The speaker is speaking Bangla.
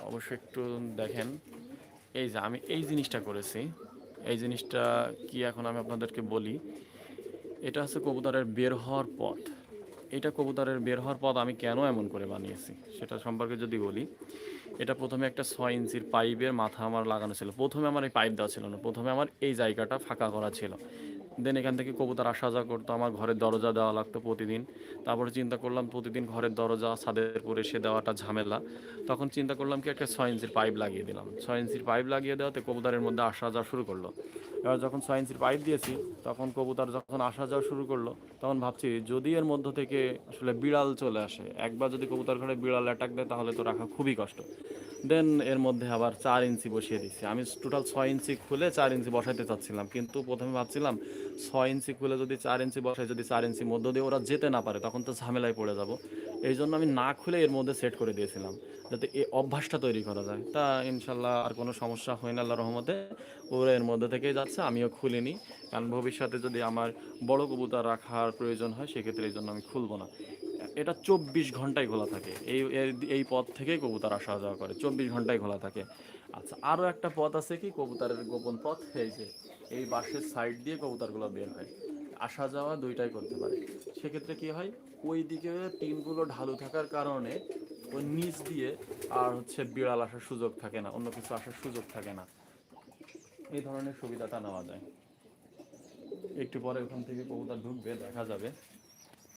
অবশ্যই একটু দেখেন। এই যে আমি এই জিনিসটা করেছি, এই জিনিসটা কি এখন আমি আপনাদেরকে বলি। এটা হচ্ছে কবুতরের বের হওয়ার পথ। এটা কবুতরের বের হওয়ার পথ আমি কেন এমন করে বানিয়েছি সেটা সম্পর্কে যদি বলি, এটা প্রথমে একটা 6 ইঞ্চির পাইপের মাথা আমার লাগানো ছিল। প্রথমে আমার এই পাইপ দেওয়া ছিল না, প্রথমে আমার এই জায়গাটা ফাঁকা করা ছিল। দেন এখান থেকে কবুতর আসা যাওয়া করতো, আমার ঘরের দরজা দেওয়া লাগতো প্রতিদিন। তারপরে চিন্তা করলাম প্রতিদিন ঘরের দরজা ছাদের উপরে এসে দেওয়াটা ঝামেলা। তখন চিন্তা করলাম কি একটা 6 ইঞ্চির পাইপ লাগিয়ে দিলাম। 6 ইঞ্চির পাইপ লাগিয়ে দেওয়াতে কবুতরের মধ্যে আসা যাওয়া শুরু করলো। এবার যখন 6 ইঞ্চির পাইপ দিয়েছি, তখন কবুতর যখন আসা যাওয়া শুরু করলো, তখন ভাবছি যদি এর মধ্য থেকে আসলে বিড়াল চলে আসে, একবার যদি কবুতর ঘরে বিড়াল অ্যাটাক দেয় তাহলে তো রাখা খুবই কষ্ট। দেন এর মধ্যে আবার 4 ইঞ্চি বসিয়ে দিচ্ছি। আমি টোটাল 6 ইঞ্চি খুলে 4 ইঞ্চি বসাইতে চাচ্ছিলাম, কিন্তু প্রথমে ভাবছিলাম 6 ইঞ্চি খুলে যদি 4 ইঞ্চি বসাই, যদি 4 ইঞ্চির মধ্য দিয়ে ওরা যেতে না পারে তখন তো ঝামেলায় পড়ে যাব। এই জন্য আমি না খুলে এর মধ্যে সেট করে দিয়েছিলাম, যাতে এই অভ্যাসটা তৈরি করা যায়। তা ইনশাল্লাহ আর কোনো সমস্যা হয় না আল্লাহর রহমতে। ওরা এর মধ্যে থেকেই যাচ্ছে, আমিও খুলিনি। কারণ ভবিষ্যতে যদি আমার বড় কবুতর রাখার প্রয়োজন হয় সেক্ষেত্রে এই জন্য আমি খুলবো না। এটা 24 ঘন্টায় খোলা থাকে। এই পথ থেকেই কবুতর আসা যাওয়া করে, 24 ঘন্টায় খোলা থাকে। আচ্ছা, আরও একটা পথ আছে কি কবুতরের গোপন পথ, এই যে এই বাঁশের সাইড দিয়ে কবুতরগুলো বের হয়, আসা যাওয়া দুইটাই করতে পারে। সেক্ষেত্রে কি হয়, ওই দিকে টিনগুলো ঢালু থাকার কারণে ওই নিচ দিয়ে আর হচ্ছে বিড়াল আসার সুযোগ থাকে না, অন্য কিছু আসার সুযোগ থাকে না। এই ধরনের সুবিধাটা নেওয়া যায়। একটু পরে ওখান থেকে কবুতর ঢুকবে, দেখা যাবে।